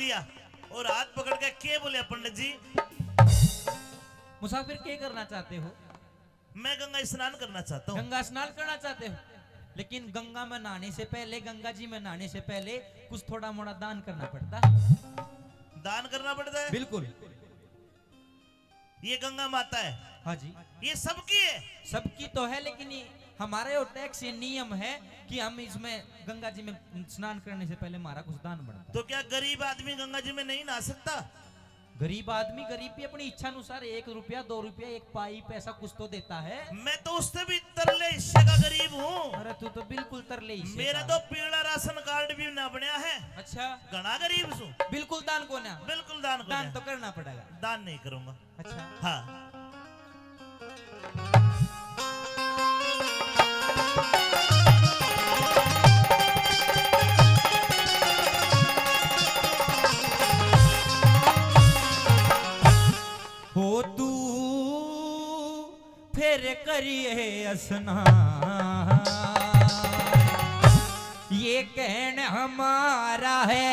लिया और हाथ पकड़ के के बोले पंडित जी मुसाफिर क्या करना चाहते हो? मैं गंगा स्नान करना चाहता हूँ। गंगा स्नान करना चाहते हो, लेकिन गंगा में नहाने से पहले, गंगा जी में नहाने से पहले कुछ थोड़ा मोड़ा दान करना पड़ता है। दान करना पड़ता है? बिल्कुल। ये गंगा माता है? हाँ जी, ये सबकी है? सबकी तो है, लेकिन ये हमारे और टैक्स ये नियम है कि हम इसमें गंगा जी में स्नान करने से पहले हमारा कुछ दान बढ़ता है। तो क्या गरीब आदमी गंगा जी में नहीं नहा सकता? गरीब आदमी गरीब भी अपनी इच्छा अनुसार 1 रुपया 2 रुपया 1 पाई पैसा कुछ तो देता है। मैं तो उससे भी तरले हिस्से का गरीब हूँ। अरे तू तो बिल्कुल तरले हिस्से मेरा का। तो पीला राशन कार्ड भी ना बनया है। अच्छा, घना गरीब हूँ। बिल्कुल दान को ना? बिल्कुल दान को दान ना। तो करना पड़ेगा। दान नहीं करूंगा। अच्छा, हाँ। हो तू फिर करिए स्नान, ये कहन हमारा है।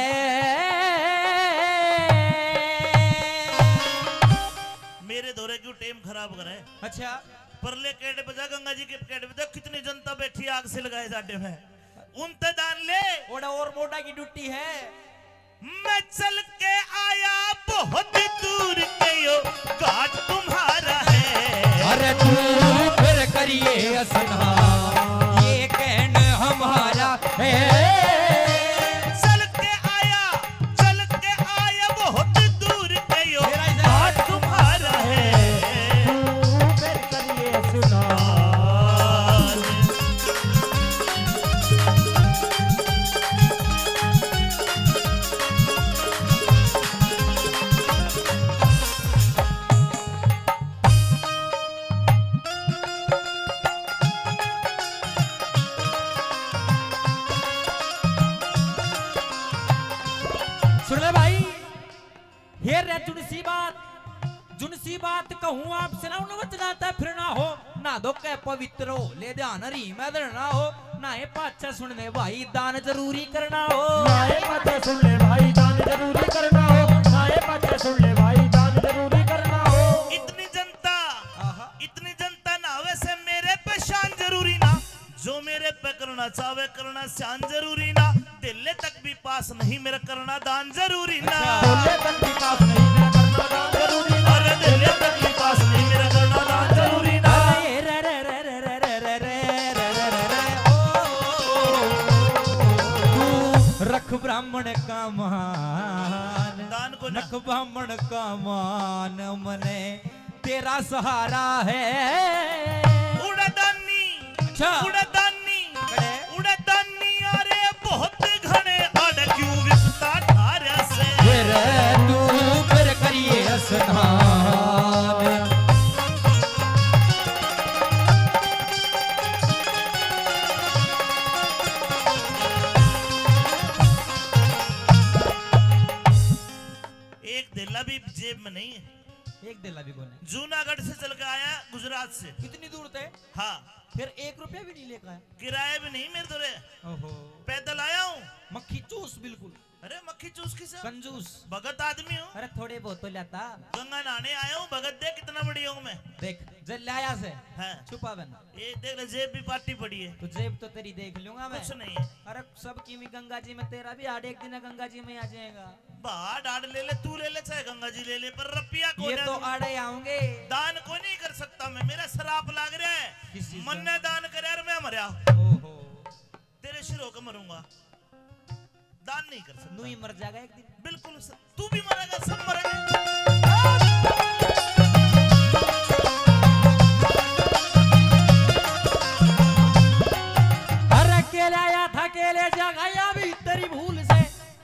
मेरे दौरे क्यों टेम खराब करे? अच्छा, परले केट बजा गंगा जी के केट बजा, कितनी जनता बैठी आग से लगाए जाटे में, उनते दान ले। ओड़ा और मोटा की ड्यूटी है। मैं चल के आया बहुत दूर के यो घाट तुम्हारा है। अरे तू फिर करिए स्नान, ये कहन हमारा है। चल के आया बहुत दूर के यो घाट तुम्हारा है। फिर करिए स्नान। सुन ले भाई, हेर रे जुनसी बात कहूँ आपसे ना उन्नत जाता है, फिर ना हो ना दो के पवित्र हो, ले ध्यान री मैदर ना हो ना ये पाछा सुन ले भाई, दान जरूरी करना हो। नाए पाछे सुन ले भाई, दान जरूरी करना हो। नाए पाछे सुन ले भाई, दान जरूरी करना हो। इतनी जनता ना वैसे मेरे पे शान जरूरी ना, जो मेरे पे करना चाहे करना शान जरूरी ना, दिल्ली तक भी पास नहीं मेरा करना दान जरूरी ना। दिल्ली तक भी पास नहीं मेरा करना दान जरूरी ना। अरे दिल्ली तक भी पास नहीं मेरा करना दान जरूरी ना। अरे रे रे रे रे रे रे रे रे रे रे रे रे तू रख ब्राह्मण का मान, दान को रख ब्राह्मण का मान, मने तेरा सहारा है। उड़ादानी अच्छा, उड़ादानी अरे बहुत घने अड़ क्यों विपता ठारा से। फिर तू फिर करिए स्नान। एक दिल्ला भी जेब में नहीं है। एक दिला भी कोने, जूनागढ़ से चल के आया गुजरात से। कितनी दूर थे? हाँ, फिर 1 रुपया भी नहीं लेकर आया। किराया भी नहीं मेरे दौरे, ओहो, पैदल आया हूँ। मक्खी चूस बिल्कुल अरे मक्खी चूस किसे? कंजूस। भगत आदमी हूँ। अरे थोड़े बहुत तो लेता। गंगा नहाने आया हूँ, भगत देख कितना बड़ी हूँ मैं। देख जल लाया से हाँ। छुपा बना, ये देख ले जेब भी पाटी पड़ी है। तो जेब तो तेरी देख लूंगा मैं। कुछ नहीं है। अरे सब की भी गंगा जी में, तेरा भी आड़ एक दिन गंगा जी में आ जाएगा। बाहर डाड़ ले ले, तू ले ले, चाहे गंगा जी ले ले, पर रुपया को ये ना तो दूं। आड़े आऊंगे। दान को नहीं कर सकता मैं, मेरा शराप लाग रहा है। किस चीज मन का? ने दान करे और मैं मरया, ओहो, तेरे सिर होकर मरूंगा। दान नहीं कर सकता। नू ही मर जाएगा एक दिन। बिल्कुल तू भी मरेगा, सब मरेंगे। अरे अकेले आया था अकेले जगाया भी तेरी भूल से,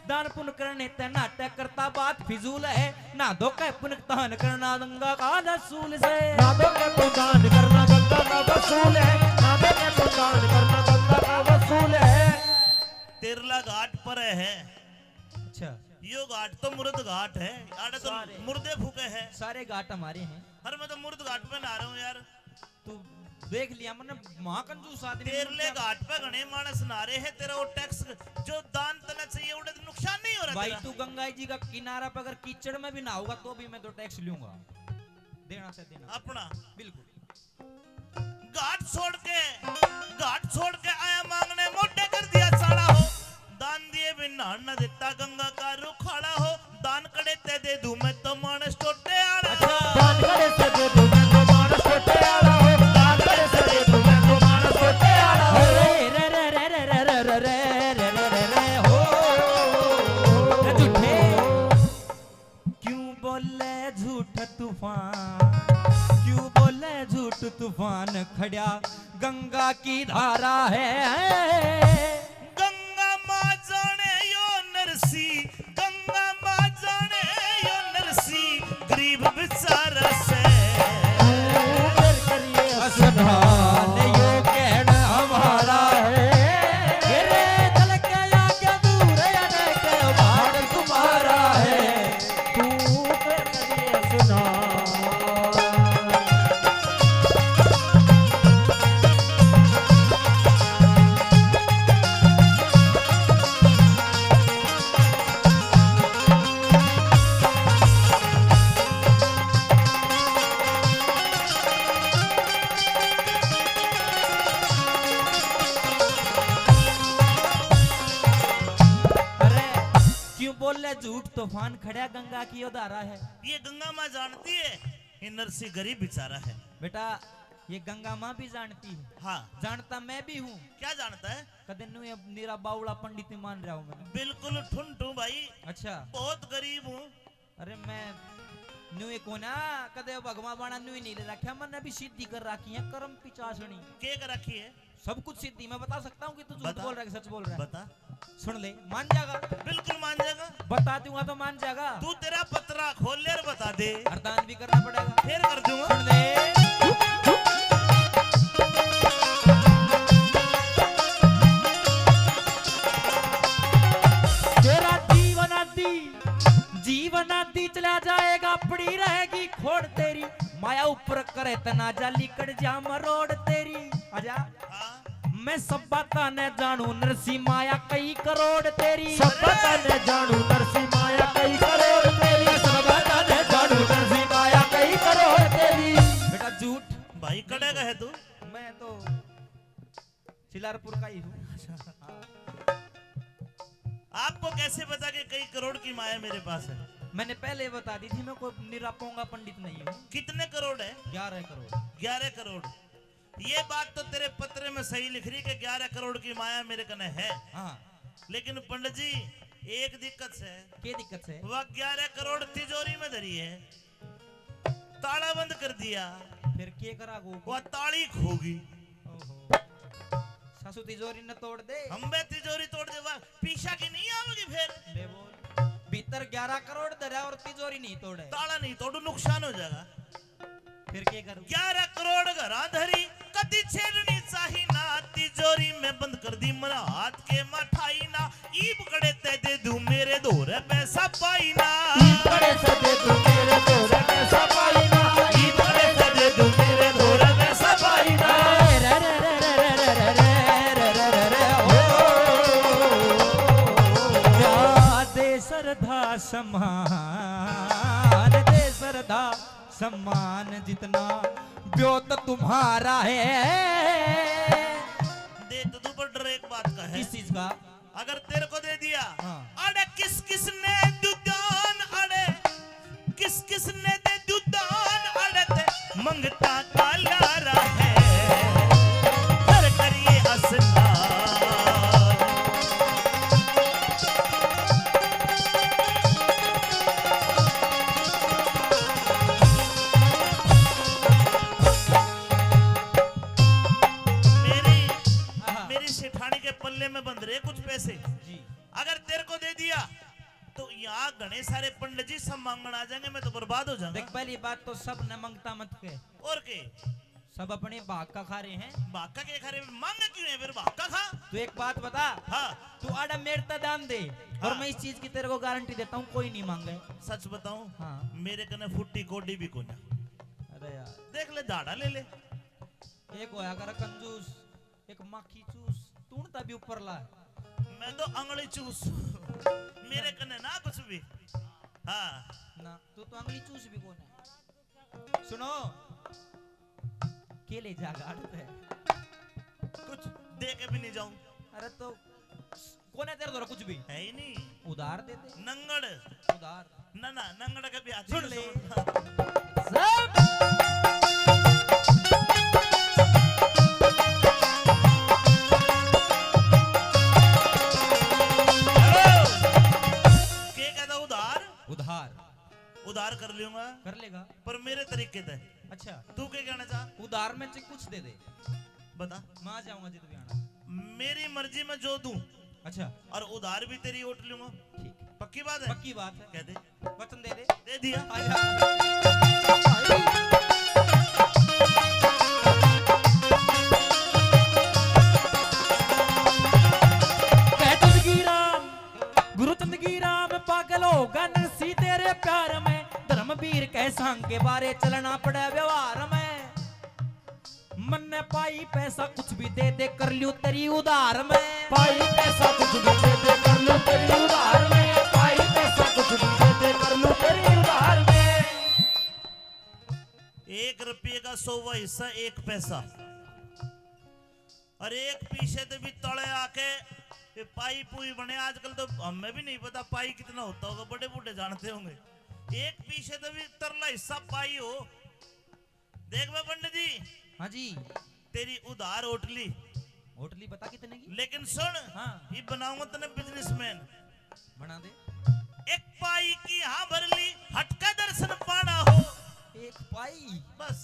दान पुण्य करने ते नाटक करता बात फिजूल है, ना दो के पुण्य दान करना गंगा का रसूल से। ना दो के पुण्य करना गंगा का वसूल है। ना दो के पुण्य करना गंगा का वसूल है। तेरला घाट पर है। अच्छा, यो घाट तो मुर्द घाट है, आड़े तो सारे। मुर्दे फूके हैं। सारे घाट हमारे हैं। अरे मैं तो मुर्द घाट पे नहा रहा हूँ यार। तू देख लिया मैंने, महाकंजूस आदमी। तेरले घाट पे घने मानस नहा रहे हैं, तेरा वो टैक्स जो दान तना चाहिए उड़े तो नुकसान नहीं हो रहा भाई तेरा। तू गंगा जी का किनारा पर अगर कीचड़ में भी ना होगा तो भी मैं तो टैक्स लूंगा, देना से देना अपना बिल्कुल। घाट छोड़ के आया मांगने, मोटे कर दिया साड़ा हो। दान दिए भी नान न देता, गंगा का रुखाड़ा हो। दान कड़े ते दे दूं मैं तो मानस टोटे आड़ा। दान करे से दे दूं मैं तो मानस टोटे आड़ा हो। दान करे से दे दूं मैं तो मानस टोटे आड़ा हो। रे रे रे रे रे रे रे रे रे रे रे रे हो झूठे क्यों बोले झूठ तूफान, क्यों बोले झूठ तूफान, खड़ा गंगा की धारा है। गंगा माँ जाने यो नरसी, गंगा माँ जाने यो नरसी, गरीब बेचारा से फिर करिए असधान यो कहना हमारा है। रे चल के आगे दूर आने के भाग तुम्हारा है। तू फिर करिए सुना। अरे क्यों बोले झूठ तूफान, खड़ा गंगा की यो धारा है। ये गंगा माँ जानती है ये नरसी गरीब बेचारा है। बेटा ये गंगा माँ भी जानती है, हाँ, जानता मैं भी हूँ। क्या जानता है? कदे नु ये मेरा बावड़ा पंडित नहीं मान रहा हूँ मैं। बिल्कुल ठुनठू भाई, अच्छा बहुत गरीब हूँ। अरे मैं नु एक ना कदे भगवान बाणा नु ही नहीं ले रखा, मैंने भी सिद्धि कर रखी है, कर्म पिचासनी के कर रखी है? सब कुछ सिद्धि। मैं बता सकता हूँ कि तू झूठ बता। बोल रहा है कि सच बोल रहा है। बता। सुन ले, मान जाएगा? बिल्कुल मान जाएगा। बता दूंगा तो मान जाएगा। तू तेरा पत्रा खोल ले और बता दे, अरदान भी करना पड़ेगा। फिर कर दूंगा। सुन ले, तेरा जीवन आदि चला जाएगा, पड़ी रहेगी खोड़ तेरी। माया ऊपर करे तना जा, लिकड़ जा मरोड़ तेरी। आजा हाँ, मैं सब बाता न जानू, नरसी माया कई करोड़ तेरी। सब बता ने जानू नरसी माया कई करोड़ तेरी। सब बता ने जानू नरसी माया कई करोड़ तेरी। बेटा झूठ भाई कड़ेगा है तू? मैं तो चिलारपुर का ही हूँ। आपको कैसे पता कि कई करोड़ की माया मेरे पास है? मैंने पहले बता दी थी, मैं कोई निरापोंगा पंडित नहीं हूँ। कितने करोड़ है? 11 करोड़। 11 करोड़। ये बात तो तेरे पत्र में सही लिख रही कि 11 करोड़ की माया मेरे कने है। हाँ लेकिन पंडित जी एक दिक्कत है। क्या दिक्कत है? वह 11 करोड़ तिजोरी में धरी है, ताला बंद कर दिया, फिर क्या करा गो? वह ताली खोगी। ओहो, सासू तिजोरी न तोड़ दे। हम बे तिजोरी तोड़ दे, वह पीछा की नहीं आओगी फिर। ले बोल, भीतर 11 करोड़ धरा और तिजोरी नहीं तोड़े, ताला नहीं तोड़ू नुकसान हो जाएगा। फिर क्या करूं? 11 करोड़ घरा धरी, कदी छेड़नी चाही ना, तिजोरी में बंद कर दी मरा हाथ के मठाई ना। ईब कड़े ते दे दूं मेरे दोरे पैसा पाई ना। बड़े से दे दूं मेरे दोरे पैसा पाई ना। ईब कड़े ते दे दूं मेरे दोरे पैसा पाई ना। रे रे रे रे रे रे रे रे रे रे रे हो, जा दे श्रद्धा सम्मान, दे श्रद्धा सम्मान, जितना ब्योत तुम्हारा है। दे तो तू पर डर एक बात का है, किस चीज का? अगर तेरे को दे दिया, हाँ। अरे किस किसने दुदान, अरे किस किसने दे दुदान, अरे ते मंगता का लारा है, कर करिए असना। मेरी सेठानी के पल्ले में बंद रहे कुछ पैसे, जी अगर तेरे को दे दिया तो यहाँ घने सारे पंडित जी सब मांगण आ जाएंगे, मैं तो बर्बाद हो जाऊंगा। देख, पहली बात तो सब न मंगता मत के, और के सब अपने भाग का खा रहे हैं। बाका के खरे मांग क्यों है फिर? बाका खा। तू एक बात बता, हाँ, तू आड़ा मेरता दाम दे और हाँ। मैं इस चीज की तेरे को गारंटी देता हूँ, कोई नहीं मांगे। सच बताऊं, हाँ। मेरे कने फुट्टी कोडी भी कोना। अरे यार, देख ले दाढ़ा ले ले। एक होया कर कंजूस, एक माखी चूस, तू भी ऊपर ला। मैं तो अंगड़ी चूस। मेरे कने ना कुछ भी। हाँ ना तू तो अंगली चूस भी कौन है। सुनो के ले जा गाड़ पे कुछ दे के भी नहीं जाऊं। अरे तो कौन है तेरे द्वारा कुछ भी है ही नहीं। उधार दे दे नंगड़ उधार ना ना नंगड़ के भी आती सुन है, ले। समझ। हेलो के कहता उधार उधार उधार कर लूंगा कर लेगा पर मेरे तरीके से। अच्छा तू क्या कहना चाह उधार में से कुछ दे दे बता। मैं आ जाऊंगा जित भी आना। मेरी मर्जी में जो दूं अच्छा और उधार भी तेरी ओट लूंगा। ठीक पक्की बात है। पक्की बात है कह दे वचन दे दे दे दिया। आजा गुरु चंदगी राम पागल होगा नरसी तेरे प्यार में धर्मवीर कह सांग के बारे चलना पड़े व्यवहार में मन ने पाई पैसा कुछ भी दे दे कर लियो तेरी उधार में पाई पैसा कुछ भी दे दे कर लूं तेरी उधार में। पाई पैसा कुछ भी दे दे कर लूं तेरी उधार में। 1 रुपये का 100वां हिस्सा 1 पैसा और एक पीछे तो भी तले आके ये पाई पुई बने। आजकल तो हमें भी नहीं पता पाई कितना होता होगा, बड़े बूढ़े जानते होंगे। एक पीछे तो भी तरला हिस्सा पाई हो। देख बे पंडित जी हाँ जी तेरी उधार होटली होटली बता कितने की लेकिन सुन हाँ ये बनाऊंगा तने बिजनेसमैन। बना दे एक पाई की हाँ भरली हटका दर्शन पाना हो एक पाई बस।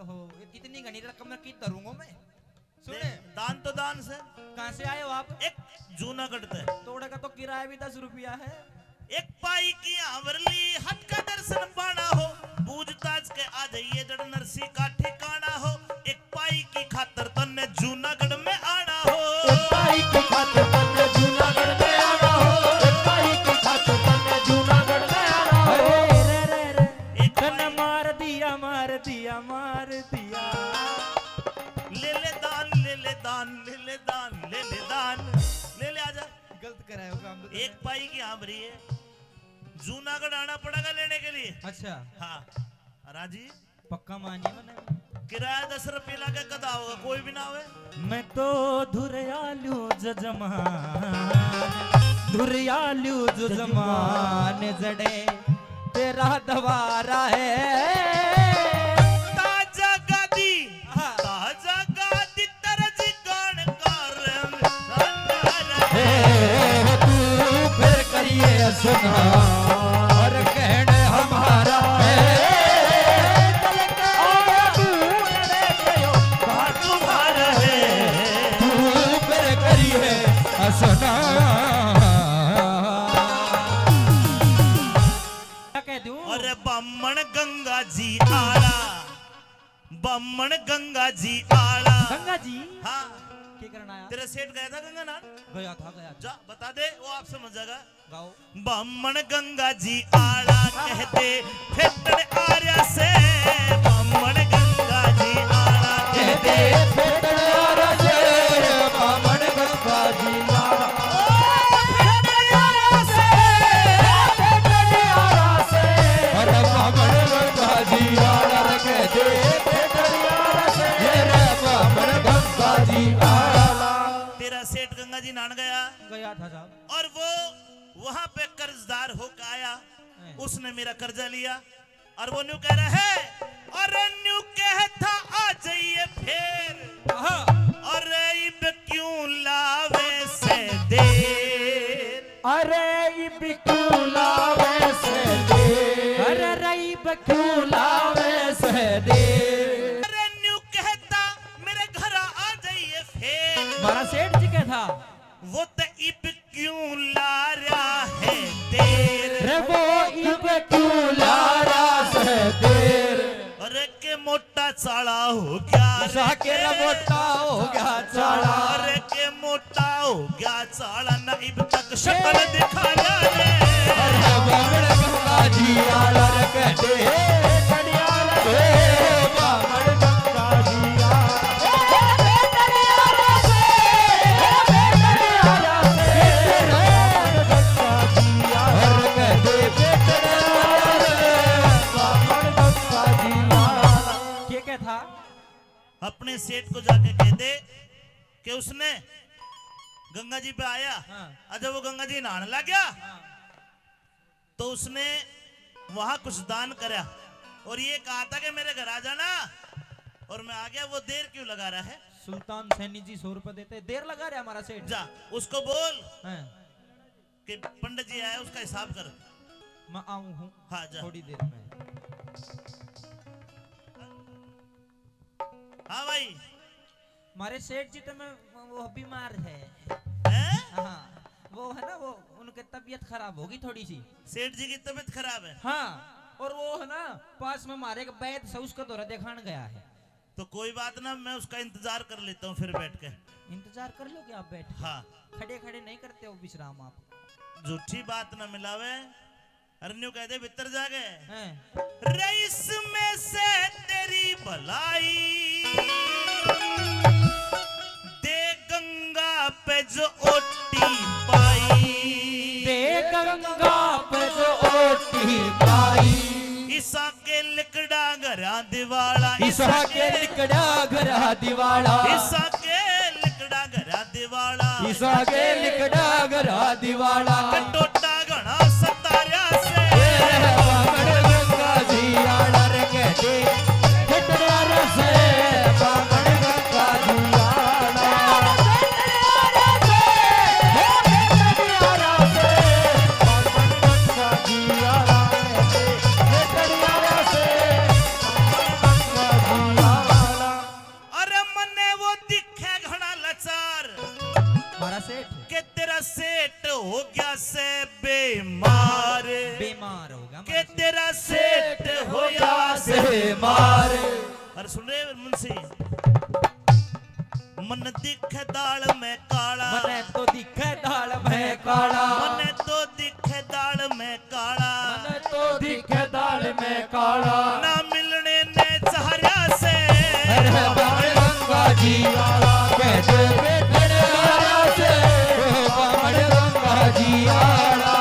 ओहो इतनी घनी रकम में की करूंगा मैं सुने दान तो दान से। कहाँ से आए हो आप एक जूनागढ़ से तोड़े का तो किराया भी 10 रुपया है एक पाई की आवरली हट का दर्शन पाना हो पूछताछ के आ जाइए जड़ नरसी का ठिकाना हो। एक पाई की खातर तन्ने जूनागढ़ में आना हो। एक पाई की खातिर तन्ने जूनागढ़ में आना हो। एक पाई की खातिर तन्ने जूनागढ़ में आना हो। अरे रे रे रे एक तन पाई मार दिया मार दिया मार दिया ले ले दान ले ले दान ले ले दान ले ले दान ले ले आजा। गलत कराया होगा हम लोग एक पाई की आवरी है जूनागढ़ आना पड़ेगा लेने के लिए। अच्छा हाँ राजी पक्का मानिए मैंने किराया 10 रुपये लाके कदा होगा कोई भी ना होवे। मैं तो धुरियालू जजमान धुरियालू जजमान जड़े तेरा दवारा है ताजा गादी हाँ। ताजा गादी तरज गान कारम हे तू फिर करिए सुना और कहने हमारा है तुम्हारा है तू फिर करिए सुना क्या कह दूं अरे बम्मन गंगा जी आला बम्मन गंगा जी आला। गंगा जी हाँ क्या करना आया तेरा सेठ गया था गंगा नान गया था जा बता दे वो आप समझ जाएगा। गाओ बम्मन गंगा जी आला कहते फेतड़ आर्या से बम्मन गंगा जी आला कहते तेरा सेठ गंगा जी नान गया गया था साहब और वो वहां पे कर्जदार होकर आया। उसने मेरा कर्जा लिया और वो न्यू कह रहा है और न्यू कहता आ जाइए फिर अरे इब क्यों लावे से देर। अरे ये क्यों लावे से दे। अरे रई बक्यों लावे से दे अरे न्यू कहता मेरे घर आ जाइए फिर हमारा सेठ जी क्या था वो तो इब क्यों ला रहा है देर। रे वो इब क्यों ला रहा से देर अरे के मोटा चाला हो गया के मोटा हो गया चाला अरे के मोटा हो गया चाला ना इब तक शक्ल दिखा रे। अरे बामण गंगा जी आला कहते कड़ियाल रे बामण गंगा जी ये सेठ को जाके कह दे कि उसने गंगा जी पे आया, हाँ। और जब वो गंगा जी नहाने लग गया हाँ। तो उसने वहां कुछ दान करा और ये कहा था कि मेरे घर आ जाना, और मैं आ गया। वो देर क्यों लगा रहा है? सुल्तान सैनी जी 100 रुपए देते, देर लगा रहे हमारा सेठ। जा उसको बोल हैं, कि पंडित जी आया, उसका हिसाब कर। मैं आऊं हूँ हाँ जा। थोड़ी देर में। हाँ भाई। हमारे सेठ जी तो मैं वो बीमार है। हैं? हाँ, वो है ना, वो उनकी तबीयत खराब होगी थोड़ी सी। सेठ जी की तबीयत खराब है? हाँ, और वो है ना पास में हमारे एक वैद से उसका दौरा दिखाने गया है। तो कोई बात ना, मैं उसका इंतजार कर लेता हूँ फिर बैठ के। इंतजार कर लो कि आप बैठ, हाँ, खड़े खड़े नहीं करते हो विश्राम आप। झूठी बात ना मिलावे। अरन्यू कहते भीतर जागे हैं। रईस में से तेरी भलाई, दे गंगा पे जो ओटी पाई, दे गंगा पे जो ओटी पाई, ईसा के लिकड़ा घरा दिवाला, ईसा के लिकड़ा घरा दिवाला, ईसा के लिकड़ा घरा दिवाला, ईसा के लिकड़ा घरा दिवाला, कटोटा घना सतारिया से, बामण गंगा जी आला रे कहते, हिटरा से बामण गंगा जी आला, हिटरा से, हिटरा से, बामण गंगा जी आला कहते, हिटरा से, बामण गंगा जी आला। अरे मने वो दिखे घना लचार, हमारा सेठ के तेरा सेठ हो गया से बीमार, बीमार होगा, के तेरा सेठ हो गया से बीमार। अरे सुन रहे मुंशी, मन दिखे दाल में काला, मने तो दिखे दाल में काला, मने तो दिखे दाल में काला, मने तो दिखे दाल में काला, ना मिलने ने चाहरिया से, अरे बामण गंगा जी आला कहते हिटरा से बामण गंगा जी आला।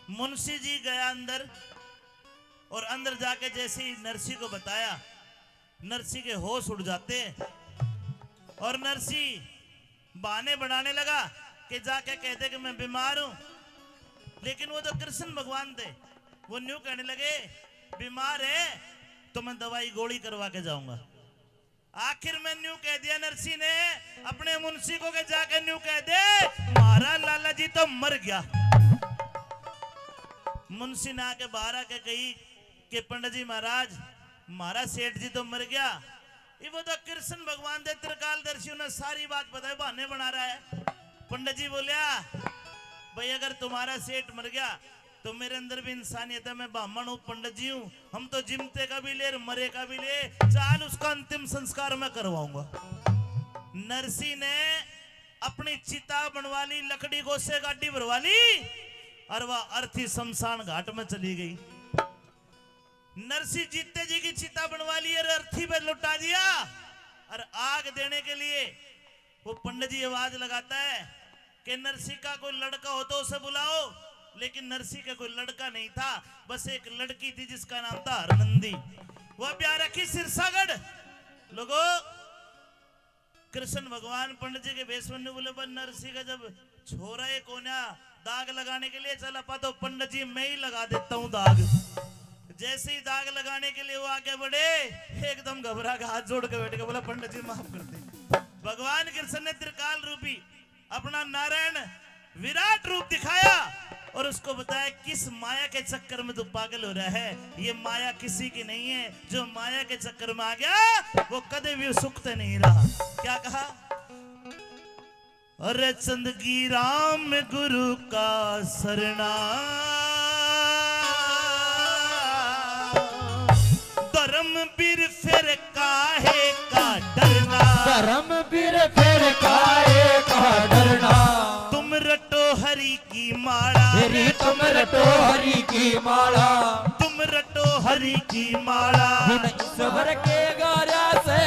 मुंशी जी गया अंदर, और अंदर जाके जैसे ही नरसी को बताया, नरसी के होश उड़ जाते, और नरसी बहाने बनाने लगा कि जाके कहते कि मैं बीमार हूं। लेकिन वो तो कृष्ण भगवान थे, वो न्यू कहने लगे बीमार है तो मैं दवाई गोली करवा के जाऊंगा। आखिर में न्यू कह दिया नरसी ने अपने मुंशी को, के जाके न्यू कह दे मारा लाला जी तो मर गया। मुंशी ने आके बाहर आके कही कि पंडित जी महाराज, मारा सेठ जी तो मर गया। ये वो तो कृष्ण भगवान दे त्रिकालदर्शियों ने सारी बात बताई, बहाने बना रहा है। पंडित जी बोलिया भाई अगर तुम्हारा सेठ मर गया तो मेरे अंदर भी इंसानियत है, मैं ब्राह्मण हूँ, पंडित जी हूँ, हम तो जिमते का भी ले मरे का भी ले, चाल उसका अंतिम संस्कार मैं करवाऊंगा। नरसी ने अपनी चिता बनवा ली, लकड़ी को से गाड़ी भरवा ली, और वह अर्थी शमशान घाट में चली गई। नरसी जीते जी की चिता बनवा ली और अर्थी पे लुटा दिया, और आग देने के लिए वो पंडित जी आवाज लगाता है कि नरसी का कोई लड़का हो तो उसे बुलाओ। लेकिन नरसी का कोई लड़का नहीं था, बस एक लड़की थी जिसका नाम था हरनंदी। वह प्यार रखी सिरसागढ़। लोगों, कृष्ण भगवान पंडित जी के भेष में बोले पर नरसी का जब छोरा है कोन्या दाग लगाने के लिए चला पा, तो पंडित जी मैं ही लगा देता हूं दाग। जैसे ही दाग लगाने के लिए वो आगे बढ़े, एकदम घबरा के हाथ जोड़ के बैठ के बोला पंडित जी माफ कर दे। भगवान कृष्ण ने त्रिकाल रूपी अपना नारायण विराट रूप दिखाया और उसको बताया किस माया के चक्कर में तू पागल हो रहा है, ये माया किसी की नहीं है, जो माया के चक्कर में आ गया वो कदे भी सुखते नहीं रहा। क्या कहा? अरे चंद की राम गुरु का सरना, धर्मवीर फिर काहे का डरना, धर्मवीर फिर काहे का डरना, तुम रटो हरि की माला, तेरी तुम रटो हरि की माला, तुम रटो हरि की माला, ईश्वर के गारा से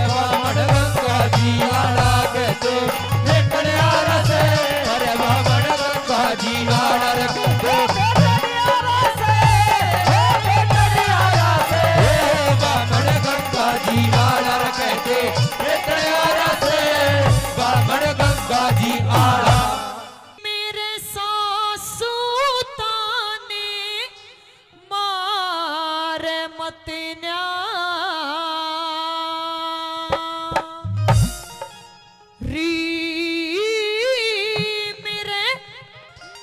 बामण गंगा जी आला कहते मारे मतिन्या री मेरे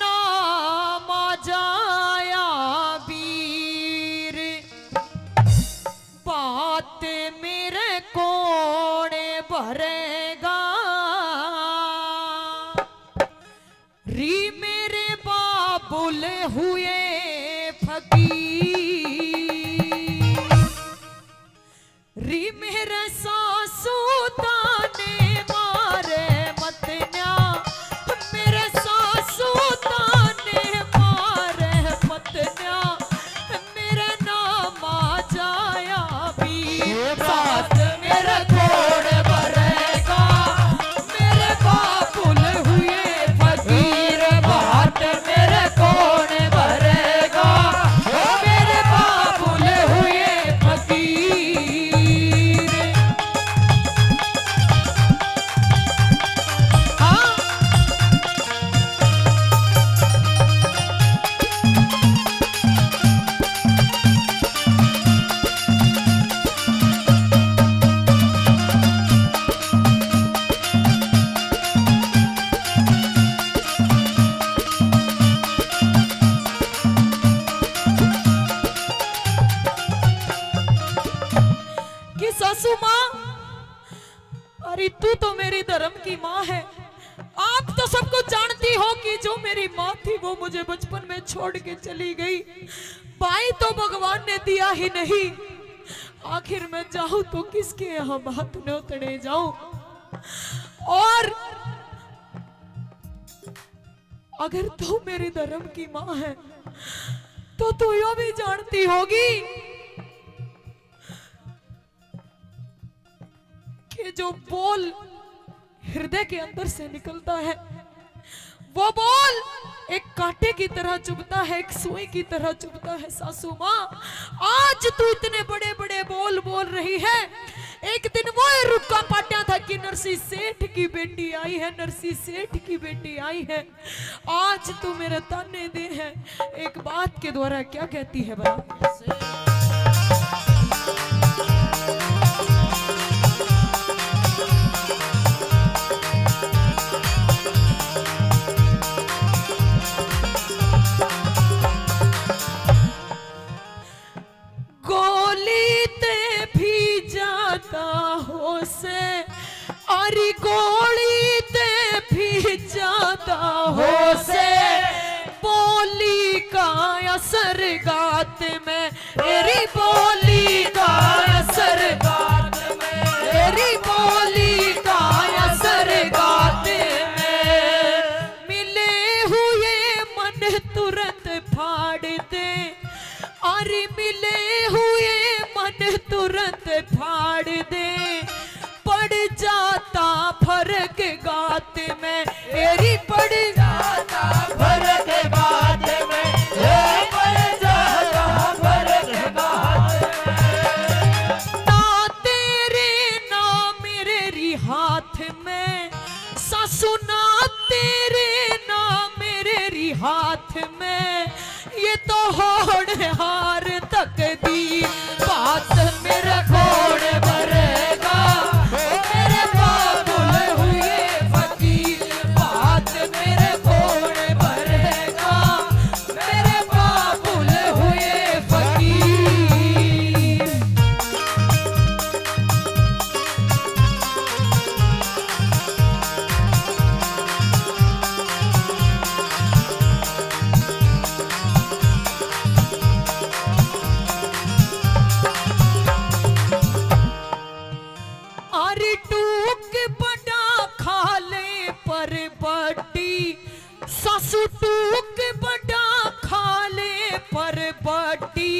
नाम जाया वीर बात मेरे कौन भरेगा री मेरे बाबुल हुए री मेरे सासू ताने मारे मतिन्या मेरे सासू ताने मारे मतिन्या मेरे नाम जाया भी बात मेरे कौन भरेगा मेरे बाबुल हुए फकीर बात मेरे कौन भरेगा मेरे बाबुल हुए फकीर। हाँ कि सासू माँ अरे तू तो मेरी धर्म की माँ है। आप तो सब कुछ जानती हो कि जो मेरी माँ थी वो मुझे बचपन में छोड़ के चली गई। भाई तो भगवान ने दिया ही नहीं, आखिर मैं जाऊं तो किसके यहाँ हाथ नोतने जाऊं। और अगर तू मेरी धर्म की माँ है तो तू यो भी जानती होगी कि जो बोल हृदय के अंदर से निकलता है वो बोल एक कांटे की तरह चुभता है, एक सुई की तरह चुभता है। सासू माँ आज तू इतने बड़े बड़े बोल बोल रही है, एक दिन वो रुक्का पाट्या था कि नरसी सेठ की बेटी आई है, नरसी सेठ की बेटी आई है। आज तू मेरे ताने दे है, एक बात के द्वारा क्या कहती है बड़ा अरे गोली ते भी जाता हो से बोली का असर गात में मेरी बोली का असर गात में मेरी बोली का असर गात में मिले हुए मन तुरंत फाड़ दे अरे मिले हुए मन तुरंत फाड़ दे पड़ जाता फर्क गात में मेरी पड़ जाता फर्क गात में पड़ जाता फर्क गात में ना तेरे ना मेरे हाथ में सासू ना तेरे ना मेरे हाथ में ये तो होड़ हार तकदीर बात मेरा कौन भरेगा मेरे बाबुल हुए फकीर बात मेरे कौन भरेगा मेरे बाबुल हुए फकीर। अरे टूक बड़ा खाले पर बड्डी सासू टूक बड़ा खाले पर बड्डी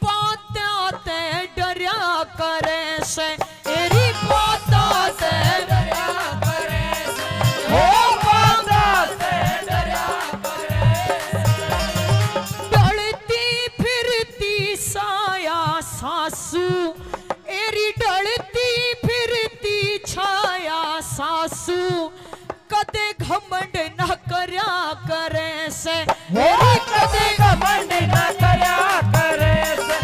बाता ते डरिया करे से एरी बाता से डरिया करे से हो बाता से डरिया करे से डलती फिरती साया सासू एरी डलती फिरती छाया सासू कदे घमंड न करया करे से मेरी कदे घमंड न करया करे से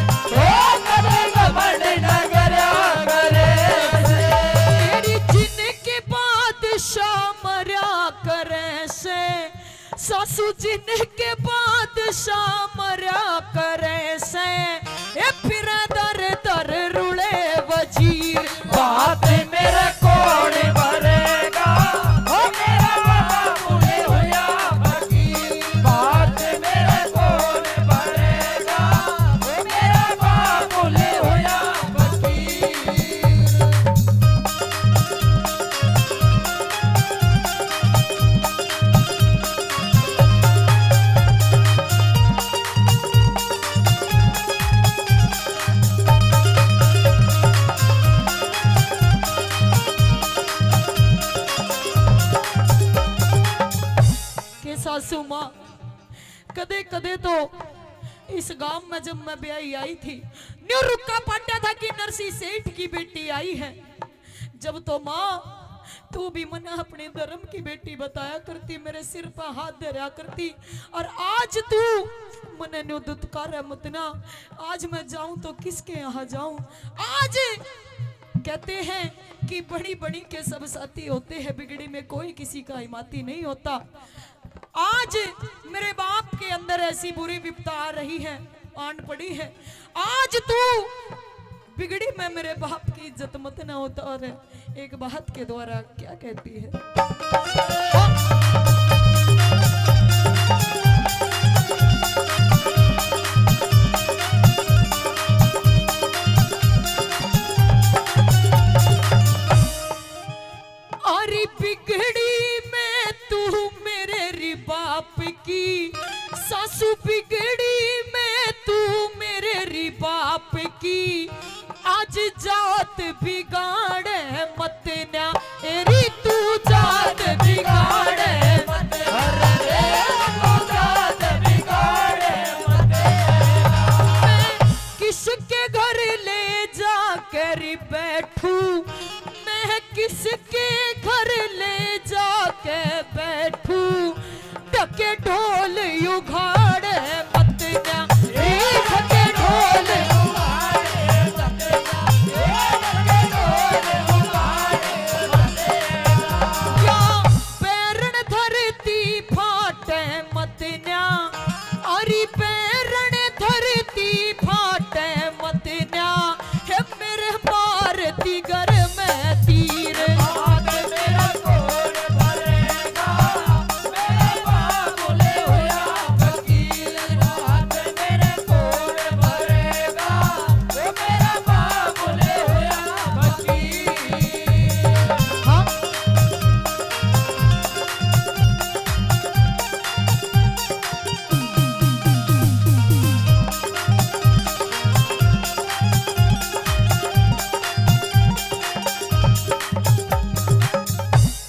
कदे कदे तो इस गांव में जब मैं ब्याही आई थी, न्यू रुक्का पाटा था कि नरसी सेठ की बेटी आई है। जब तो माँ तू भी मना अपने धर्म की बेटी बताया करती, मेरे सिर पर हाथ धरा करती, और आज तू मने न्यू दुत्कार मत ना। आज मैं जाऊं तो किसके यहाँ जाऊं? आज कहते हैं कि बड़ी बड़ी के सब साथी होते हैं, बिगड़ी में कोई किसी का हिमाती नहीं होता। आज मेरे बाप के अंदर ऐसी बुरी विपदा आ रही है, आन पड़ी है। आज तू बिगड़ी में मेरे बाप की इज्जत मत ना होता। और एक बात के द्वारा क्या कहती है, अरे बिगड़ी में तू मेरे री बाप की, सासू बिगड़ी में तू मेरे री बाप की। आज जात बिगाड़े मत ना एरी, तू जात बिगाड़े मत ना, तू जात बिगाड़े मत ना। मैं किसके घर ले जाकर बैठूं, मैं किसके घर ले जाके बैठूं, ढके ढोल उघाड़े मत ना, ढके ढोल उघाड़े मत ना, ढके ढोल उघाड़े मत ना। क्या पैरण धरती फाटे मत ना, अरे पैरण धरती फाटे मत ना। हे मेरे भारती घर में तीर, हाथ मेरा कौन भरेगा, मेरा बाबुले होया वकील। हाथ मेरे कौन भरेगा, वो मेरा बाबुले होया वकील। हाँ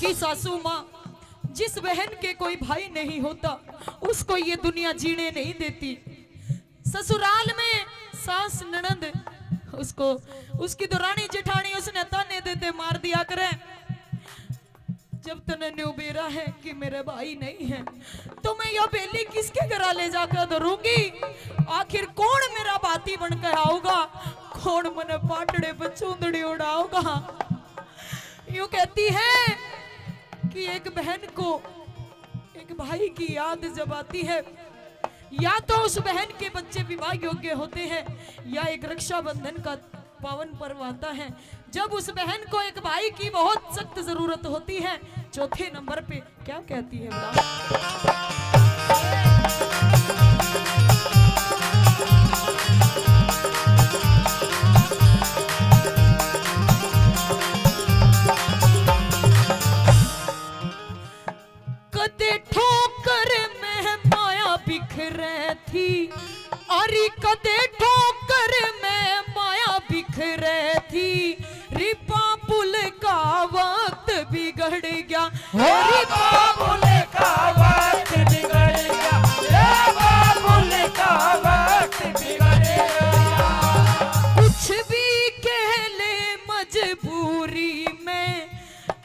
कि सासू माँ जिस बहन के कोई भाई नहीं होता उसको ये दुनिया जीने नहीं देती। ससुराल में सास ननद उसको, उसकी दुरानी जेठानी उसने ताने देते मार दिया करे। जब तने न्यू बेरा है कि मेरे भाई नहीं है तो मैं यह बेली किसके घर ले जाकर धरूंगी? आखिर कौन मेरा बाती बनकर आऊगा, कौन मने पाटड़े पे चूंदड़ी उड़ाऊगा? यूं कहती है कि एक बहन को एक भाई की याद जब आती है, या तो उस बहन के बच्चे विवाह योग्य होते हैं, या एक रक्षाबंधन का पावन पर्व आता है जब उस बहन को एक भाई की बहुत सख्त जरूरत होती है। चौथे नंबर पे क्या कहती है बता? कदे ठोकर में माया बिखरे थी, अरे कदे ठोकर में माया बिखरे थी। रिपा पुल का वक्त बिगड़ गया, रिपा पुल का वक्त बिगड़ गया, रिपा पुल का वक्त बिगड़ गया। कुछ भी कह ले मजबूरी में,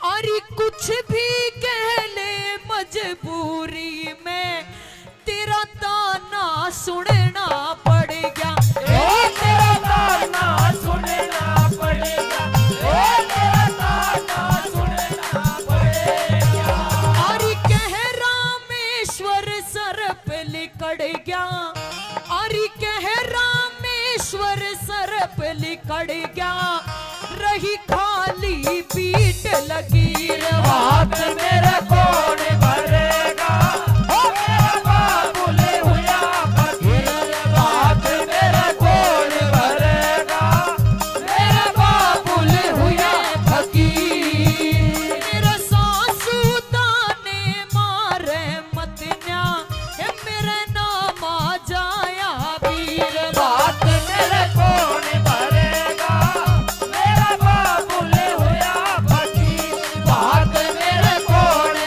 अरे कुछ भी कह ले मजबूरी में, तेरा ताना सुनना पड़ेगा, तेरा ताना सुनना पड़ेगा, तेरा ताना सुनना पड़ेगा। अरे कह रामेश्वर सर पे लिकड़ गया, अरे कह रामेश्वर सर पे लिकड़ गया। रही खाली पीठ लकीर, हाथ मेरा कौन भरेगा, ओ मेरा बाबुले हुआ फकीर। हाथ मेरा कौन भरेगा, मेरा बाबुले हुआ फकीर। मेरा सासू ताने मारे मत न्या, हे मेरे नाम आ जाया वीर। हाथ मेरा कौन भरेगा, मेरा बाबुले हुआ फकीर। हाथ मेरा कौन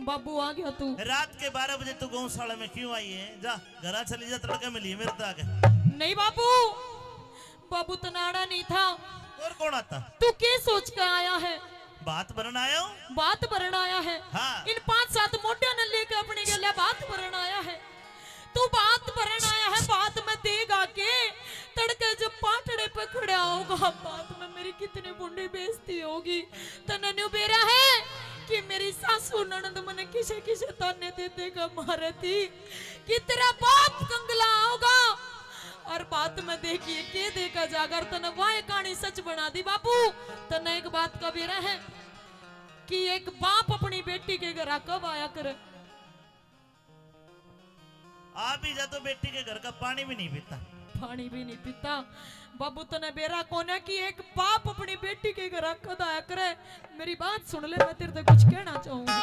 बाबू आ गया तू। रात के 12 बजे तू गौशाला में क्यों आई है? जा घरा चली जा, तड़के मिली है मेरे तो आगे। नहीं बाबू, बाबू तनाड़ा नहीं था। और कौन आता? तू क्या सोच के आया है? बात भरन आया हूँ। बात भरण आया है? हाँ। इन 5-7 मोटिया ने लेके अपने गले बात भरण आया है। तू बात भरण आया है, बात में देगा के तड़के जब पाटड़े पे खड़ा होगा, बात में मेरी कितनी बुंडी बेइज्जती होगी। तने न्यू बेरा है कि मेरी सासू ननद मने किसे किसे ताने दे देगा मारे थी कि तेरा बाप कंगला होगा। और बात में देखिए के देखा जागर तने वाह कहानी सच बना दी बाबू। तने एक बात का बेरा है कि एक बाप अपनी बेटी के घर कब आया करे? आ भी जा तो बेटी के घर का पानी भी नहीं पीता। पानी भी नहीं पीता बाबू। तने बेरा कौन है कि एक बाप अपनी बेटी के घर कद आया करे? मेरी बात सुन ले, मैं तेरे से कुछ कहना चाहूंगी।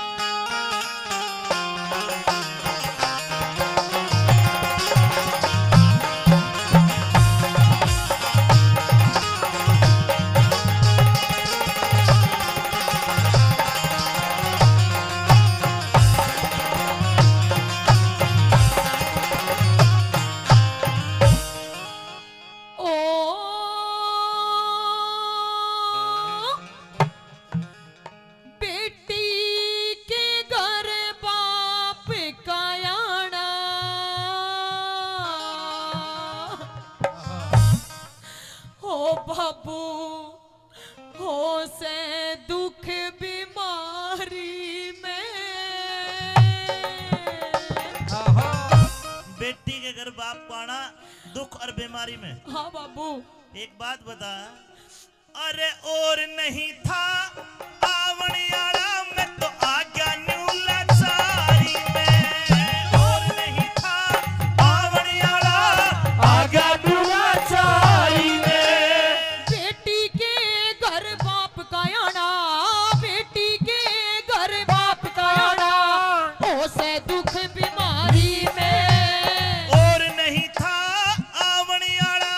बाबू हो से दुख बीमारी में। बेटी के घर बाप पाना दुख और बीमारी में। हाँ बाबू। एक बात बता, अरे और नहीं था आवनियाड़ा में तो आ गया न्यू लाचारी में। और नहीं था आवनियाड़ा आ गया न्यू लाचारी में। बेटी के घर बाप का आना, बेटी के घर बाप का आना, ओ से दुख बीमारी में। और नहीं था आवनियाड़ा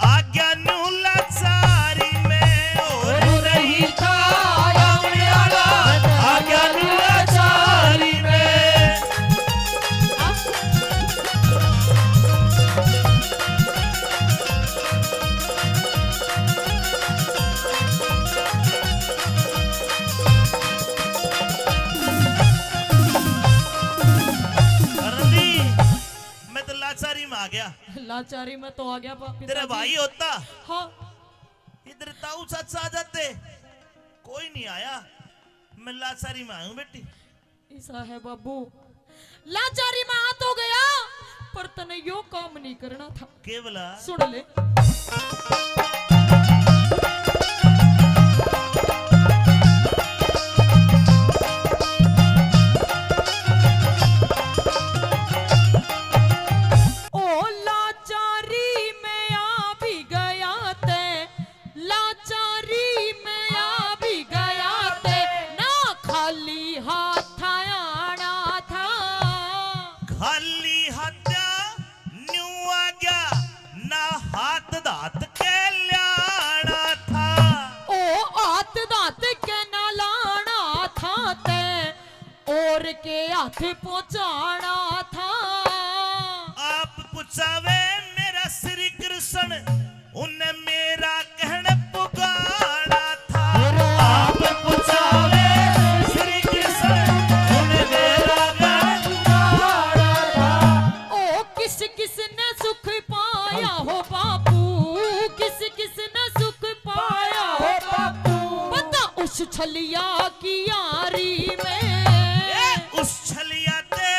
आ गया न्यू लाचारी में। और नहीं था आवनियाड़ा आ गया न्यू लाचारी में। अरंदी, मैं तो लाचारी में आ गया। लाचारी में तो आ गया पिताजी। तेरा भाई होता हाँ इधर ताऊ चाचा आ जाते, कोई नहीं आया। मैं लाचारी में आया हूँ बेटी। ऐसा है बाबू, लाचारी में आ तो गया पर तने यो काम नहीं करना था। केवला सुन ले, ओ लाचारी में आ भी गया ते, लाचारी में आ भी गया ते, ना खाली हाथ आना था। खाली हत्या न्यू आ गया, ना हाथ दात के ल्याना था। ओ हाथ दांत के ना लाना था ते, और के हाथ पहुंचाना था। आप पुछावे मेरा श्री कृष्ण, उन्हें मेरा कहने पुकारा था। आप पुछावे श्री कृष्ण, उन्हें मेरा गान पुकारा था। ओ किस किस ने सुख पाया हो बापू, किस किस ने सुख पाया हो बापू, बता उस छलिया की यारी में। उस छलिया ते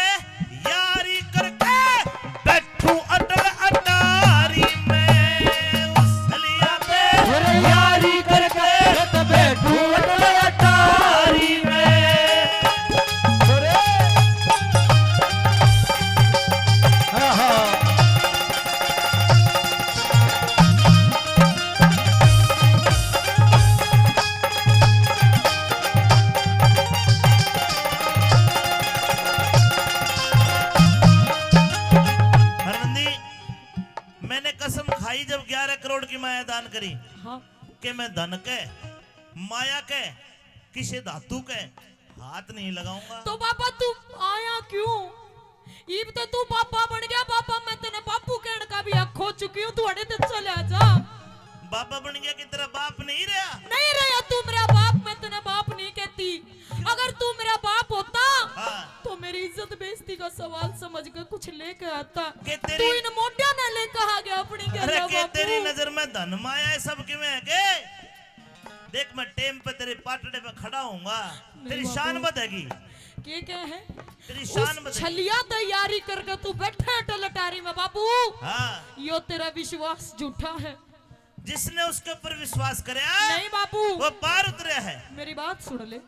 यारी करके बैठू अटल अटारी में। उस छलिया ते अरे यारी करके तो बैठू अटल अटारी में। अरे आहा। हरनंदी, मैंने कसम खाई जब 11 करोड़ की माया दान करी हाँ कि मैं धन के, माया के, किसे धातु के हाथ नहीं लगाऊंगा। तो बाबा तू आया क्यों? इब तो तू पापा बन गया। बाबा मैं तेने बापू कहने का भी हक खो चुकी हूँ। तू अड़े तो चले जा। बाबा बन गया कि तेरा बाप नहीं रहा? नहीं रहा तू मेरा बाप। मैं तेने बाप नहीं कहती। अगर तू मेरा बाप होता हाँ। तो मेरी इज्जत बेइज्जती का सवाल समझ के कुछ लेके आता। कि तू तेरी इन मोटिया ने लेके आ गया अपनी अरे गला के तेरी बापू। नजर में धन माया है सब किवें है के? देख मैं टेम पे तेरे पाटड़े पे खड़ा होऊंगा, तेरी बाबू। शान बढ़ेगी। क्या है? तेरी शान उस बढ़ेगी। छलिया तैयारी करके तू बैठा है टलटारी में बाबू। हाँ। यो तेरा विश्वास झूठा है। जिसने उसके ऊपर विश्वास करया नहीं बाबू। वो पार उतरे है। मेरी बात सुन ले।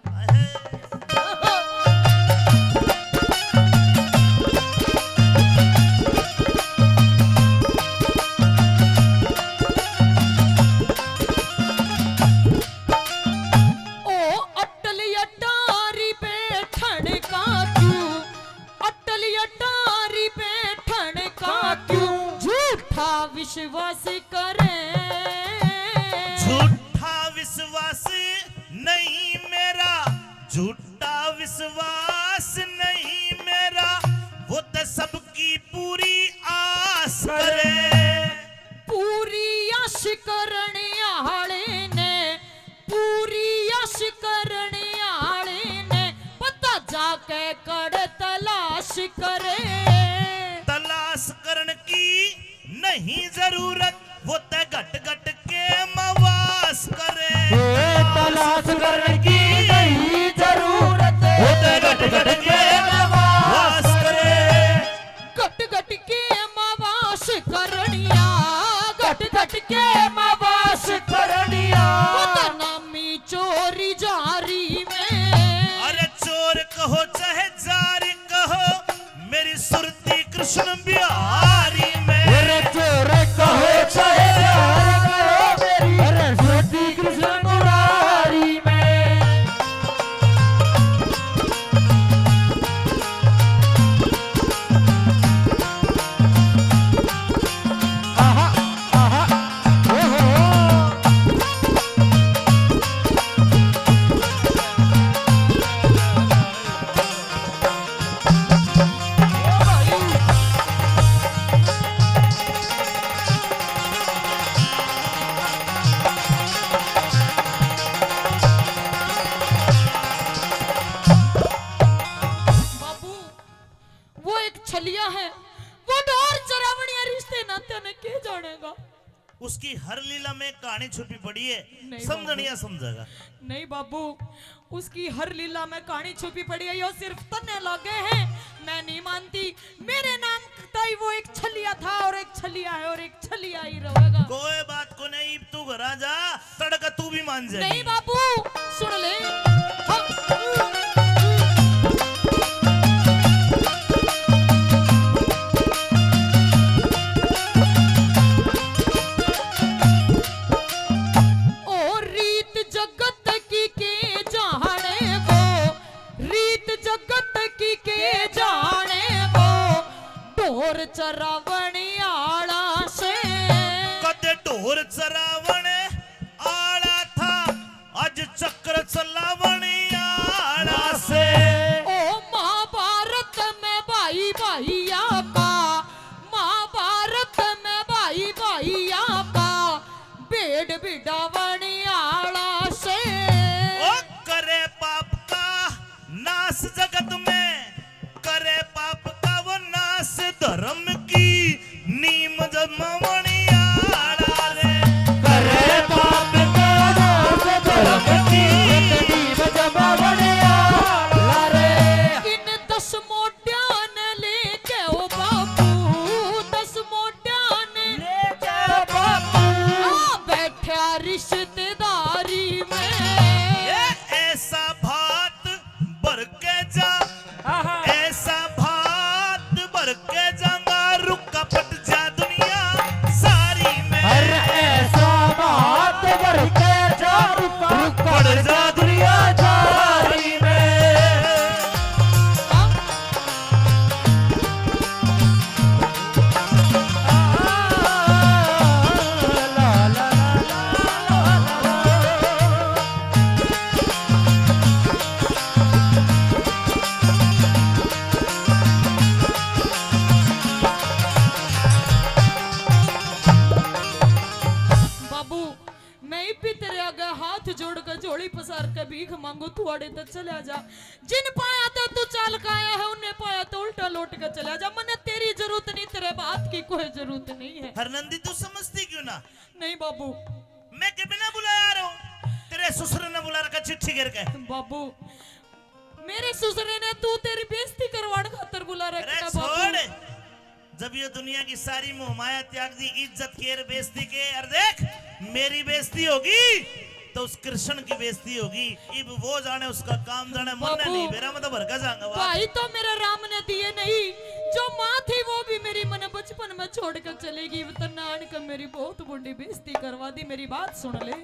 विश्वास करे झूठा विश्वास नहीं मेरा, झूठा विश्वास नहीं मेरा, वो तो सबकी पूरी आस करे। पूरी आश करने आले ने, पूरी आश करने आले ने पता जाके कर तलाश करे। तलाश करने की नहीं जरूरत, वो ते घट घट के मवास करे। तलाश करने की नहीं जरूरत, वो ते घट घट के मवास करे। घट घट के मवास करनिया, घट घट के मवास करनिया, नामी चोरी जारी में। अरे चोर कहो चाहे जारी कहो, मेरी सुरती कृष्ण बिहारी में। चोर कहो चाहे प्यार करो मेरी, अरे सुरती कृष्ण मुरारी में। आहा आहा बाबू वो एक छलिया है, वो डोर चरावनिया रिश्ते नाते ने के जानेगा। उसकी हर लीला में कहानी छुपी पड़ी है, नहीं समझनिया समझेगा। नहीं बाबू, उसकी हर लीला में कहानी छुपी पड़ी है। यो सिर्फ तन्ने लगे हैं, मैं नहीं मानती। मेरे नाम ताई वो एक छलिया था और एक छलिया है और एक छलिया ही रहेगा। कोई बात को नहीं, तू घर आ जा, तड़का तू भी मान जाएगी। नहीं बाबू सुन ले। ओ रीत जगत की के जाने वो, रीत जगत की के जाने वो, ढोर चरावणी आला से। कदे ढोर चरावण आला था, आज चक्र चलावण आला से। ओ महाभारत में भाई भाइया का, महाभारत में भाई भाइया का, भेड़ बिडावणी आला से। ओ करे पाप का नाश जगत में, करे पाप का वो नाश धर्म की नीम जमावणी आला रे। झोली पसार के भीख मांगो तू आड़े तो चला जा। जिन पाया तो तू चाल का आया है, उन्हें पाया तो उल्टा लौट के चला जा। मने तेरी जरूरत नहीं, तेरे बात की कोई जरूरत नहीं है। हरनंदी तू समझती क्यों ना? नहीं बाबू, मैं के बिना बुलाया आ रहा हूँ, तेरे ससुर ने बुला रखा चिट्ठी गिर के। बाबू मेरे ससुरे ने तू तेरी बेइज्जती करवाने खातर बुला अरे रखा छोड़, बाबू। जब ये दुनिया की सारी मोह माया त्याग दी, इज्जत के बेइज्जती के, और देख मेरी बेइज्जती होगी तो उस कृष्ण की बेइज्जती होगी। इब वो जाने उसका काम जाने, मन बाबू, नहीं मेरा मतलब भर का जाऊंगा। भाई तो मेरा राम ने दिए नहीं, जो माँ थी वो भी मेरी मन बचपन में छोड़ कर चलेगी। तो नान का मेरी बहुत बड़ी बेइज्जती करवा दी। मेरी बात सुन ले।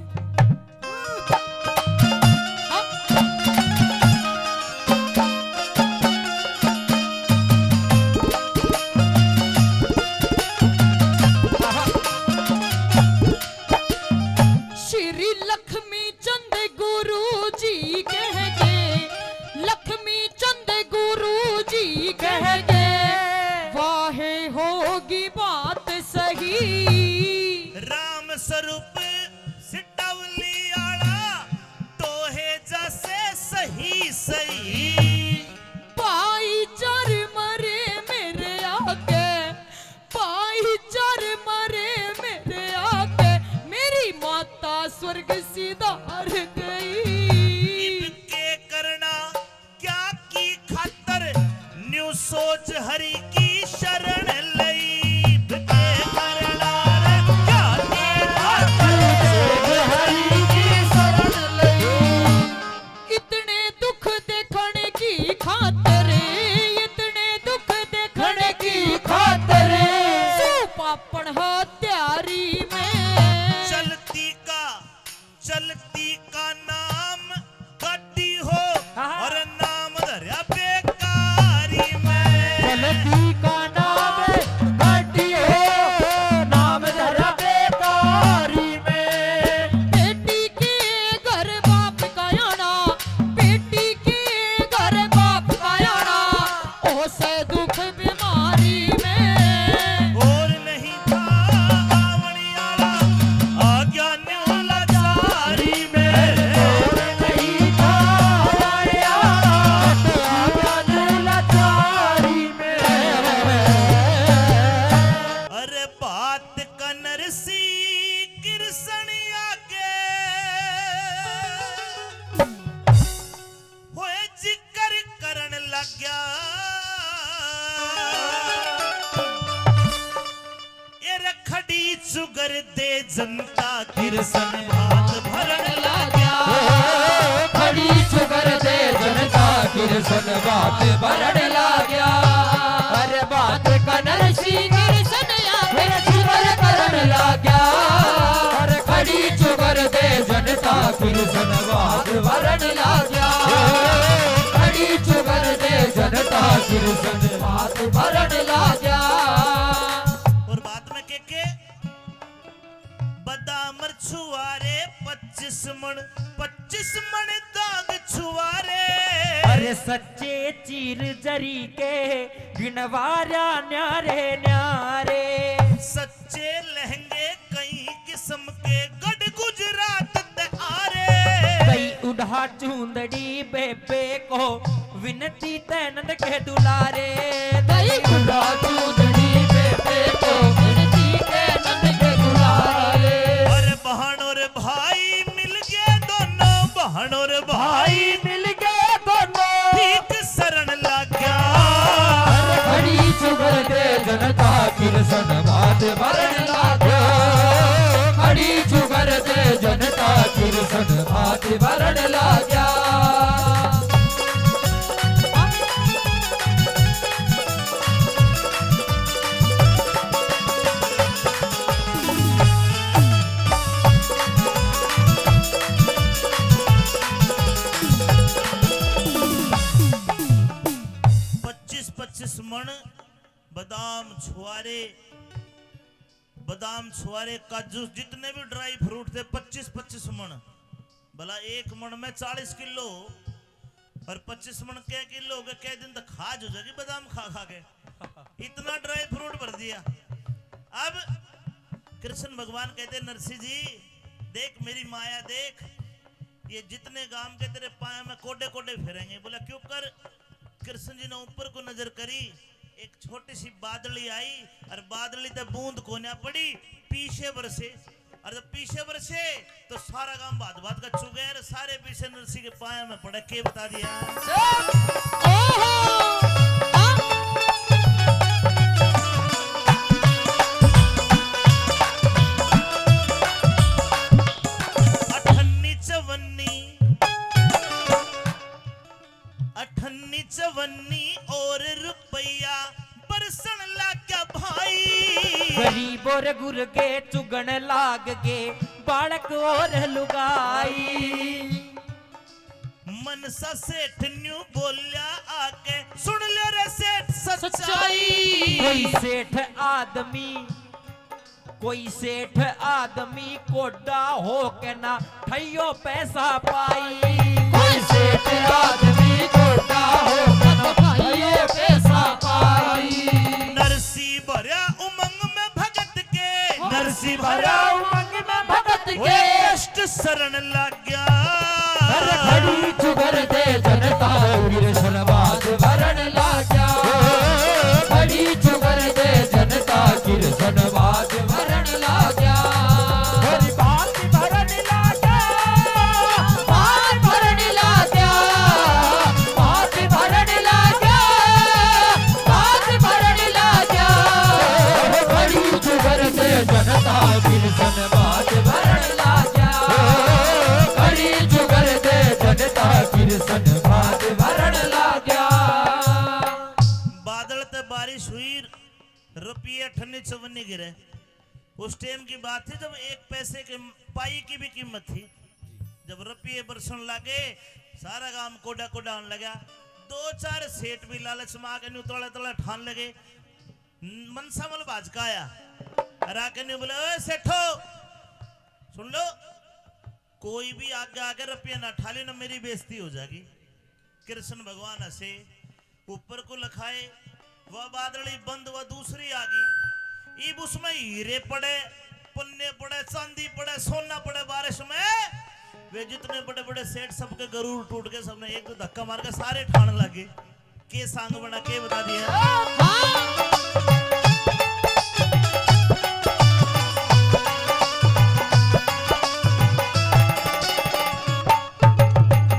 श्री लक्ष्मी चंद गुरु जी कह गए, लक्ष्मी चंद गुरु जी कह गए, वाहे होगी बात सही। राम स्वरूप सिटावली आड़ा टोहे जैसे सही सही। भाईचार मरे मेरे आके, भाईचार मरे मेरे आके, मेरी माता स्वर्ग सिधार गई। इब के करना क्या की खातर, न्यू सोच हरि की शरण लई। इब के करना रे क्या की खातर, हरि की शरण लई। इतने दुख देखने की खातर, इतने दुख देखने की खातर सो पापण हत्यारी में। चलती का नाम गड्डी हो, और नाम धर्या बेकारी में। चलती का नाम गड्डी हो, नाम धरा बेकारी में। बेटी के घर बाप का आना, बेटी के घर बाप का आना, ओ से दुख बीमारी में। और नहीं था आवणियाला, आज्ञा न्यू लाचारी में। और नहीं था आया तो आज्ञा लाचारी में। अरे बात का नरसी कृष्ण आगे, होए जिक्र करन लग गया। ये रखड़ी चुगर दे जनता, कृष्ण हाथ भरन लग गया। खड़ी चुगर दे जनता, कृष्ण बात भरण लाग्या। अरे बात का नरसी कृष्ण आगे चुगर करन लाग्या। अरे खड़ी चुगर दे जनता, कृष्ण बात भरण लाग्या। खड़ी चुगर दे जनता, कृष्ण बात भरण लाग्या। और बाद में के बदामर छुआरे 25 मन दाग छुआरे। अरे सच्चे चीर जरी के गिनवारा न्यारे न्यारे। सच्चे लहंगे कई किस्म के गढ़ गुजरात ते आरे। कई उड़ा चूंदड़ी बेबे को विनती तैनंद के दुलारे। दई उड़ा चूंदड़ी बेबे को विनती के नंद के दुलारे। और बहन और भाई मिल गए दोनों, बहन और भाई मिल गए दोनों, ठीक शरण लग गया। खड़ी चुगर दे जनता, कृष्ण बात भरण लाग्या। खड़ी चुगर दे जनता, कृष्ण बात भरण लाग्या। पच्चीस मन बादाम छुआरे काजू जितने भी ड्राई फ्रूट थे 25 मन। भला एक मन में 40 किलो और 25 मन क्या किलो हो गए, क्या दिन तक खाज हो जाएगी बादाम खा खा के। इतना ड्राई फ्रूट भर दिया। अब कृष्ण भगवान कहते नरसिंह जी देख मेरी माया देख, ये जितने गांव के तेरे पाए में कोडे कोडे फिरेंगे। बोला क्यों कर? कृष्ण जी ने ऊपर को नजर करी, एक छोटी सी बादली आई और बादली ते बूंद कोन्या पड़ी, पीछे बरसे। और जब पीछे बरसे तो सारा गांव बात बात का चुगे और सारे पीछे नरसी के पाए में पड़े। के बता दिया अठन्नी चवन्नी और रुपया बरसन लाग्या भाई। गरीब और गुरगे चुगन लाग गे बालक और लुगाई। मनसा सेठ न्यू बोलिया आके सुन ले रे सेठ सच्चाई। कोई सेठ आदमी कोडा हो के ना ठइयो पैसा पाई। कोई सेठ आदमी कोडा हो के ना ठइयो पैसा पाई। नरसी भरा उमंग में भगत के, नरसी भरा उमंग में भगत के कष्ट शरण लग गया। हर घड़ी चुगर दे जनता कृष्ण बात भरण लाग्या। घड़ी चुगर दे जनता कृष्ण बात भरण लाग्या। हरि बात भरण लाग्या, बात भरण लाग्या, बात भरण लाग्या, बात भरण लाग्या। घड़ी चुगर दे जनता कृष्ण बात भरण लाग्या। घड़ी चुगर दे जनता कृष्ण बात भरण लाग्या। बादल ते बारिश हुई, रुपये अठन्नी चवन्नी गिरे। उस टाइम की बात थी जब एक पैसे के पाई की भी कीमत थी। जब रुपये बरसन लगे सारा गांव कोडा कोडा आने लगा। दो चार सेठ भी लालच में आके न्यू तोड़े तोड़े ठान लगे। मनसा मल बाज का आया राके न्यू बोले ओए सेठो सुन लो, कोई भी आगे आगे रुपये ना ठाले ना मेरी बेइज्जती हो जाएगी। कृष्ण भगवान हंसे, ऊपर को लखाए, वह बादली बंद, वह दूसरी आ गई। इब उसमें हीरे पड़े, पन्ने पड़े, चांदी पड़े, सोना पड़े। बारिश में वे जितने बड़े बड़े सेठ सबके गरूर टूट गए। सबने एक दो धक्का मार के सारे ठान लगे। के सांग बना के बता दिया।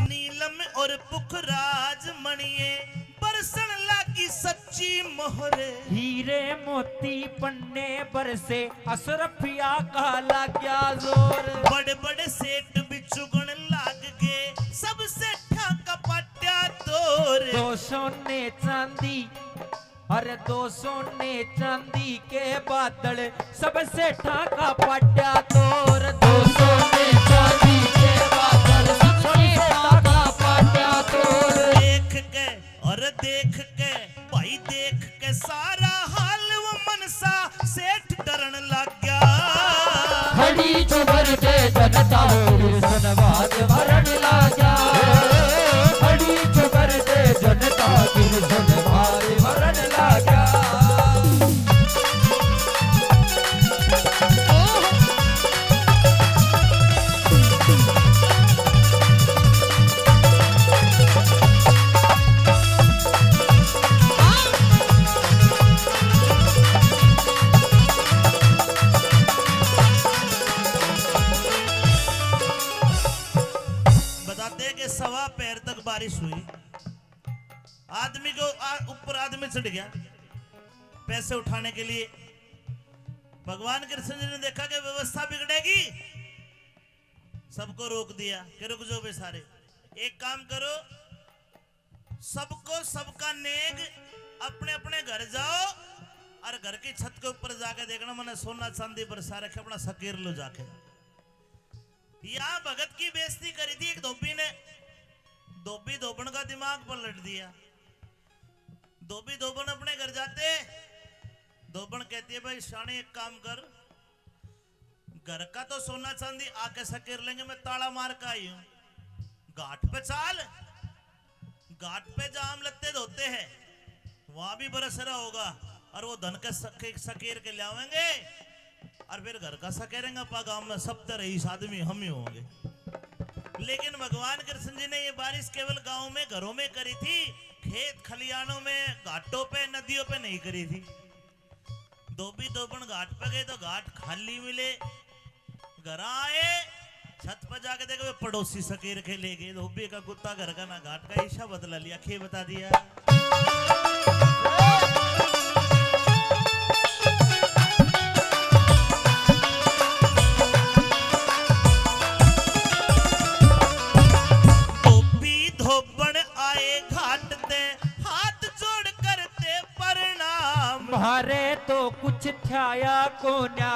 नीलम और पुखराज मणिये बरसन लागी सच्ची मोहरे। हीरे मोती पन्ने बरसे असरफिया का लाग्या जोर। बड़े बड़े सेठ भी चुगन लाग गए, सब सेठा का पट्या तोर। 200 ने चांदी, अरे 200 ने चांदी के बादल सब सेठा का पट्या तोर। 200 ने चांदी के बादल सब सेठा का पट्या तोर। देख के और देख के भाई देख के सारा हाल वो मनसा सेठ डरन लग गया। घड़ी चुगर दे जनता कृष्ण बात भरण लाग्या। घड़ी चुगर दे जनता कृष्ण बात भरण लाग्या। बताते कि सवा पैर तक बारिश हुई। आदमी को ऊपर आदमी चढ़ गया पैसे उठाने के लिए। भगवान कृष्ण जी ने देखा कि व्यवस्था बिगड़ेगी, सबको रोक दिया कि रुक जाओ बे सारे, एक काम करो, सबको सबका नेग अपने अपने घर जाओ और घर की छत के ऊपर जाके देखना मैंने सोना चांदी बरसा रखे, अपना सकेर लो जाके। यहां भगत की बेइज्जती करी थी एक धोबी ने। धोबी धोबन का दिमाग पलट दिया। धोबी धोबन अपने घर जाते, धोबन कहती है भाई शाने एक काम कर, घर का तो सोना चांदी आके सकेर लेंगे, मैं ताला मार का आई हूं, घाट पे चाल, घाट पे जहां हम लत्ते धोते हैं वहां भी बरस रहा होगा और वो धन के सकेर के लावेंगे और फिर घर का सकेरेंगे। पा गांव में सब तरह इस आदमी हम ही होंगे। लेकिन भगवान कृष्ण जी ने ये बारिश केवल गांव में घरों में करी थी, खेत खलियानों में घाटों पे नदियों पे नहीं करी थी। धोबी धोबन घाट पे गए तो घाट खाली मिले, घर आए छत पर जाके देखो पड़ोसी सकेर के ले गए, धोबी का कुत्ता घर का ना घाट का ईशा बदला लिया, खे बता दिया। मारे तो कुछ थाया कोन्या,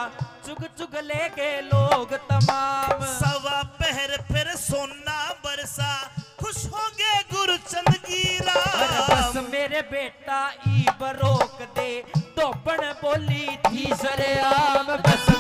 चुग चुग ले गए लोग तमाम। सवा पहर फिर सोना बरसा, खुश हो गए गुरुचंद की राम। बस मेरे बेटा ई बरोक दे, धोबन बोली थी सरेआम। बस